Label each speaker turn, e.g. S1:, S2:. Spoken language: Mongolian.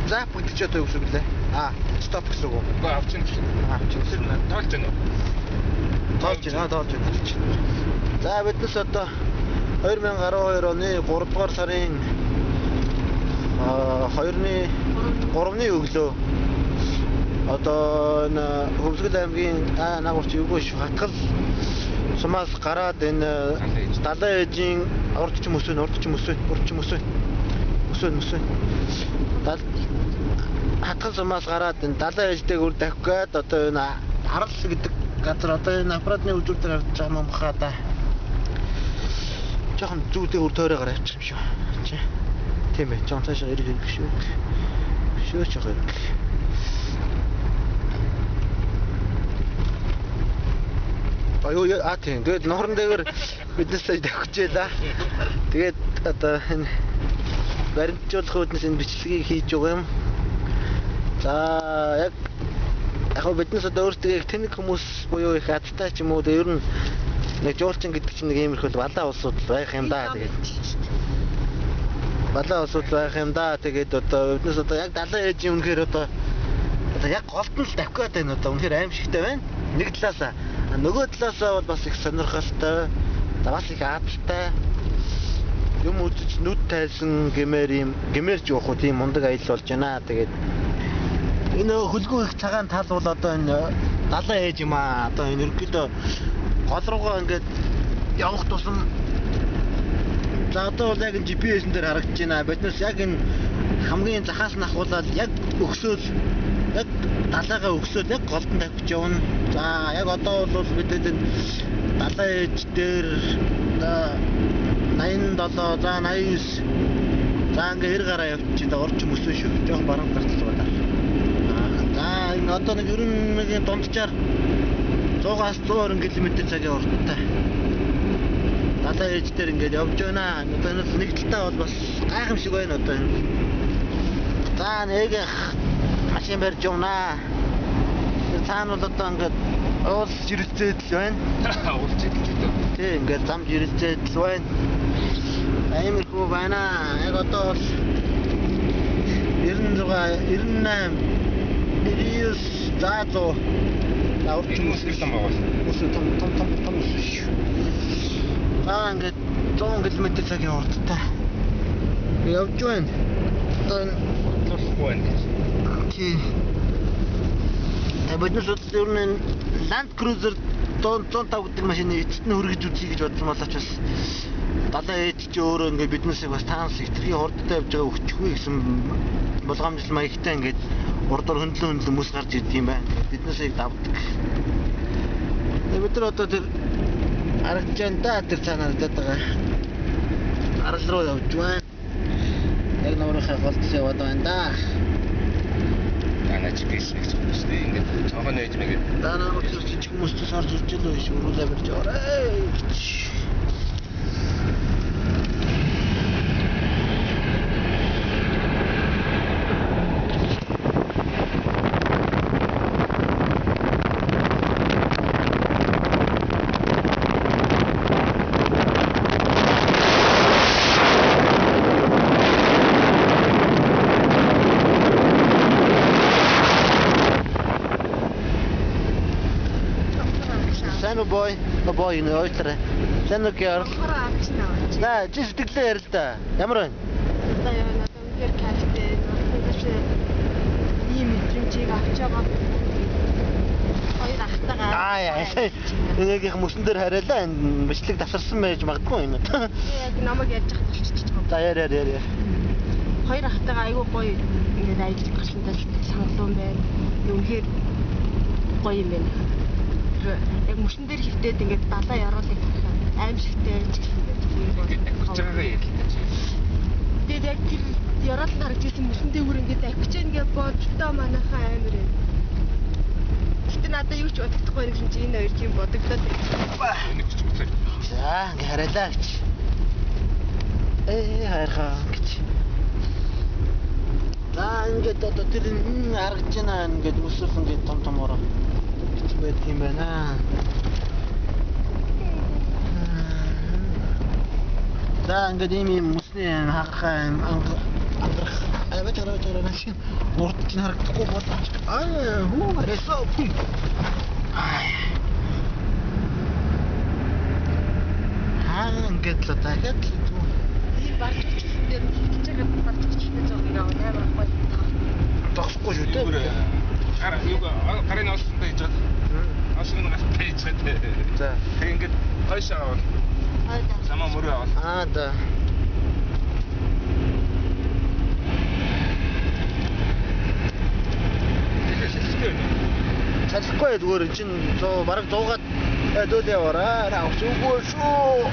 S1: За бүгд ч одоо юу гэсэн үг лээ. Стоп гэсэн үг.
S2: Уу авчин гэсэн.
S1: Авчин.
S2: Тоолж байна уу?
S1: Тоолж байна. За биднес одоо 2012 оны 3 дугаар сарын 2-ны өглөө одоо энэ Хөвсгөл аймгийн наагурч юугүй хатгал сумаас гараад энэ далайн ээжийн урдч мөсөө хатгал сумаас гараад энэ далайн ээжтэйг үр давхих гээд одоо энэ арал гэдэг газар одоо энэ аппаратны үзүүр дээр авч байгаа юм баха да. Жохон зүйтэй үр тойроо авчих юм шүү. Тийм ээ, жоон цаашаа ирэх юм шүү. Шөөч байгаа. Тийм. Тэгээд норон дээр биднээс давхижээ да. Тэгээд одоо энэ баримтжуулах үүднээс энэ бичлэгийг хийж байгаа юм. За яг биднээс одоо өөртөө тэнэг хүмүүс буюу их адтай ч юм уу ер нь нэг жуулчин гэдэг чинь нэг иймэрхүү балаа улсууд байх юм да. Тэгээд балаа улсууд байх юм да. Тэгээд одоо биднээс одоо яг далайн ээж үнэхээр одоо яг голд нь л давхих гэдэг нь одоо үнэхээр аимшигтай байна. Нэг талаасаа нөгөө талаасаа бол бас их сонирхолтой, бас их аадтай юм үзэж нүд тайсан гэмээрж явах уу тийм мундаг аялал болж байна. Тэгээд энэ хөлгүй их цагаан тал бол одоо энэ далайн ээж юм аа. Одоо энэ ерөнхийдөө гол руугаа ингээд явах тусам за одоо бол яг GPS-н дээр харагдаж байна. Биднээс яг энэ хамгийн захаас нь ахуулаад яг өгсөөл яг далайгаа өгсөөл яг голд нь тавьж явна. За яг одоо бол бидэд энэ далайн ээж дээр 87 за 89 за ингээ 90 гараа явчих та орч мөсөө шүү. Жохон баруун гартал байна. За энэ одоо нэг ерөнхийдөө дундчаар 100-аас 120 км цагийн урттай. Далайн ээж дээр ингээд явж байна. Одоо энэ нэг талтай бол бас гайхамшиг байна одоо энэ. За нэг машин барьж явнаа. Цаана бол одоо ингээд уул жирэлцээд л байна.
S2: Уул жирэлцээд.
S1: Тий, ингээд зам жирэлцээд л байна. Аймархуу байна. Яг одоо бол 96, 98, 99 за 100. Урч мөсөлсөн байгаа. Өсөө том шүү. Ингээд 100 км цагийн урттай. Явж байна. Одоо энэ тусахгүй байна. Тий. Биднээс ер нь Land Cruiser 105 гэдэг машины эцэст нь хөргөж үзье гэж бодсон болооч бас далайн ээж чи өөрөө ингээд биднээсээ бас таанс хитрхи хурдтай явж байгаа өгчихгүй гэсэн болгоомжлол маягтай ингээд урдуур хөндлөн хүмүүс гарч ирд юм байна. Биднээсээ давдаг. Тэгээд бид нар одоо тэр харагдаж байна да тэр цаанаар байгаа. Арал руу явж байна. Яг нуурынхаа голдос яваад байна да.
S2: Анаач бисник зүгтээ ингээд цонхоо нээж мэгээ.
S1: Дараа нь жижиг хүмүүстээс орж ирж л байж өрүүлээ барьж орой. Boy энэ ойлтраа. Сэн үг яар. За, чи сэтгэлээ ярил да. Ямар байна?
S3: Одоо яа надад үнээр кафе ийм мэдрэмжийг авч байгаа. Хоёр ахтайгаа.
S1: Энийгийнх мөсөн дээр хариалаа. Энэ бичлэг тасарсан байж магадгүй энэ.
S3: Яг намайг ярьж хат болчихчих.
S1: За яар.
S3: Хоёр ахтайгаа айгүй гоё ингээд аялал гарсантай сангалуун байна. Үнээр гоё юм байна. Яг мөсөн дээр хөвтөөд ингээд далаа яруулыг аимшигтэй ч гэсэн
S2: байдаг.
S3: Тэгээд яг тэр яраал харж ирсэн мөсөн дээр бүр ингээд авчиж ингээд бодтоо манайхаа амир юм. Гэтэ надад юу ч бодохгүй юм чинь энэ хоёр тийм бодогдоод байна.
S1: За ингээд харайлаа гэж. Хайрхаа гэж. За ингээд одоо тэр харагдаж байна ингээд мөсөс ингээд том ороо. Бэт юм байна. За ингээд ийм мөсний хагахаа андрах аваад манай шиг урд чинь харагдахгүй болооч. Хүү арайсаа. Ингээд л дахиад л
S3: ийм барчилсан дээр хичээж байгаа барчилсан зургийг аваад амар гоё
S1: тохсохгүй шүү дээ.
S2: Гарын оостой хийж байгаа. Оосны гастай хийж байгаа.
S1: За.
S2: Тэг ингээд хойшоо аваад самаа мөрөө аваад.
S1: Да. Салахгүй зүгээр чинь бараг 100-аад дөд яваараа авч үгүй шүү.